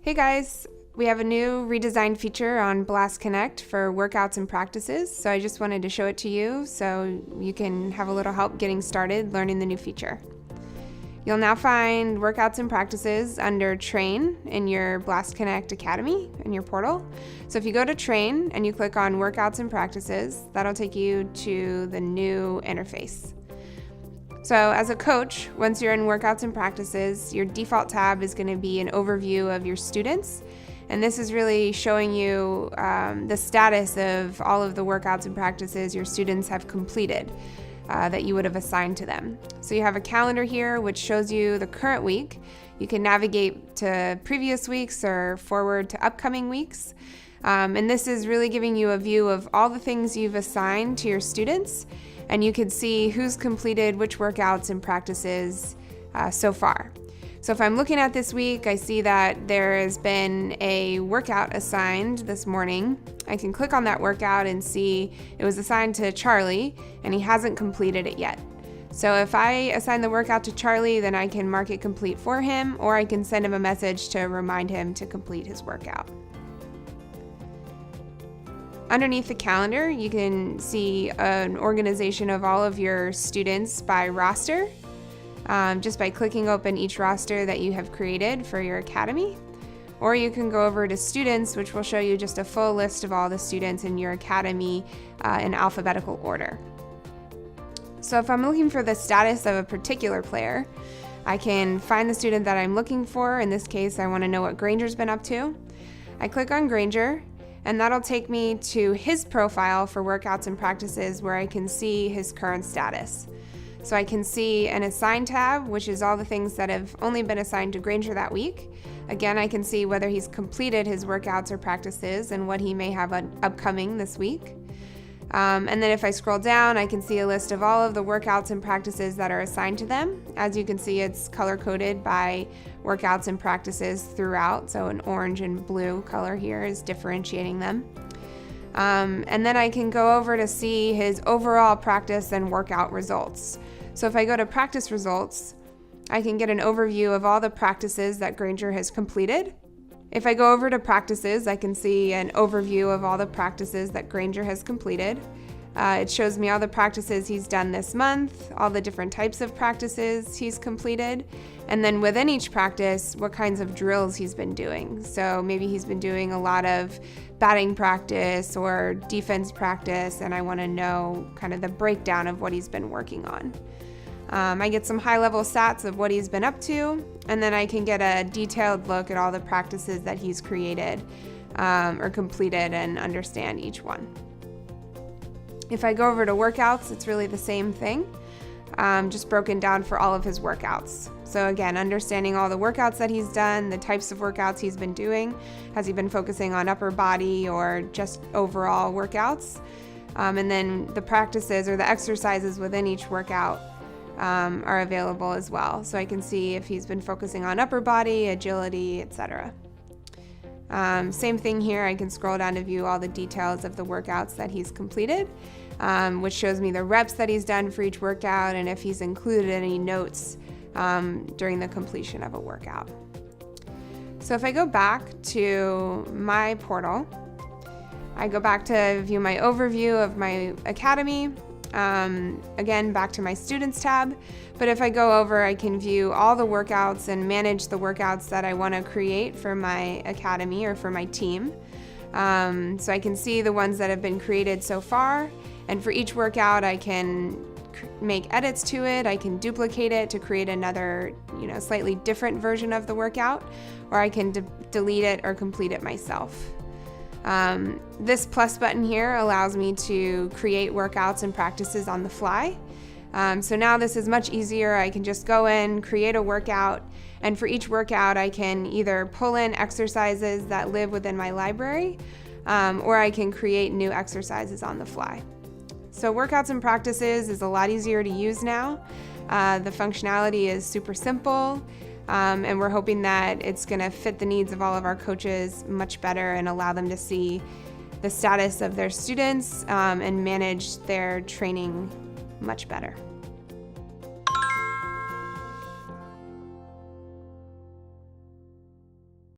Hey guys, we have a new redesigned feature on Blast Connect for workouts and practices, so I just wanted to show it to you so you can have a little help getting started learning the new feature. You'll now find workouts and practices under Train in your Blast Connect Academy in your portal. So if you go to Train and you click on workouts and practices, that'll take you to the new interface. So as a coach, once you're in workouts and practices, your default tab is going to be an overview of your students. And this is really showing you the status of all of the workouts and practices your students have completed that you would have assigned to them. So you have a calendar here which shows you the current week. You can navigate to previous weeks or forward to upcoming weeks. And this is really giving you a view of all the things you've assigned to your students. And you can see who's completed which workouts and practices so far. So if I'm looking at this week, I see that there has been a workout assigned this morning. I can click on that workout and see it was assigned to Charlie, and he hasn't completed it yet. So if I assign the workout to Charlie, then I can mark it complete for him, or I can send him a message to remind him to complete his workout. Underneath the calendar, you can see an organization of all of your students by roster, just by clicking open each roster that you have created for your academy. Or you can go over to students, which will show you just a full list of all the students in your academy in alphabetical order. So if I'm looking for the status of a particular player, I can find the student that I'm looking for. In this case, I want to know what Granger's been up to. I click on Granger, and that'll take me to his profile for workouts and practices where I can see his current status. So I can see an Assign tab, which is all the things that have only been assigned to Granger that week. Again, I can see whether he's completed his workouts or practices and what he may have upcoming this week. And then if I scroll down, I can see a list of all of the workouts and practices that are assigned to them. As you can see, it's color-coded by workouts and practices throughout, so an orange and blue color here is differentiating them. And then I can go over to see his overall practice and workout results. So if I go to practice results, I can get an overview of all the practices that Granger has completed. If I go over to practices, I can see an overview of all the practices that Granger has completed. It shows me all the practices he's done this month, all the different types of practices he's completed, and then within each practice, what kinds of drills he's been doing. So maybe he's been doing a lot of batting practice or defense practice, and I want to know kind of the breakdown of what he's been working on. I get some high-level stats of what he's been up to, and then I can get a detailed look at all the practices that he's created or completed and understand each one. If I go over to workouts, it's really the same thing, just broken down for all of his workouts. So again, understanding all the workouts that he's done, the types of workouts he's been doing. Has he been focusing on upper body or just overall workouts? And then the practices or the exercises within each workout are available as well. So I can see if he's been focusing on upper body, agility, etc. Same thing here, I can scroll down to view all the details of the workouts that he's completed, which shows me the reps that he's done for each workout and if he's included any notes during the completion of a workout. So if I go back to my portal, I go back to view my overview of my academy. Again, back to my students tab, but if I go over, I can view all the workouts and manage the workouts that I want to create for my academy or for my team. So I can see the ones that have been created so far, and for each workout I can make edits to it. I can duplicate it to create another, slightly different version of the workout, or I can delete it or complete it myself. This plus button here allows me to create workouts and practices on the fly. So now this is much easier. I can just go in, create a workout, and for each workout I can either pull in exercises that live within my library, or I can create new exercises on the fly. So workouts and practices is a lot easier to use now. The functionality is super simple. And we're hoping that it's going to fit the needs of all of our coaches much better and allow them to see the status of their students and manage their training much better.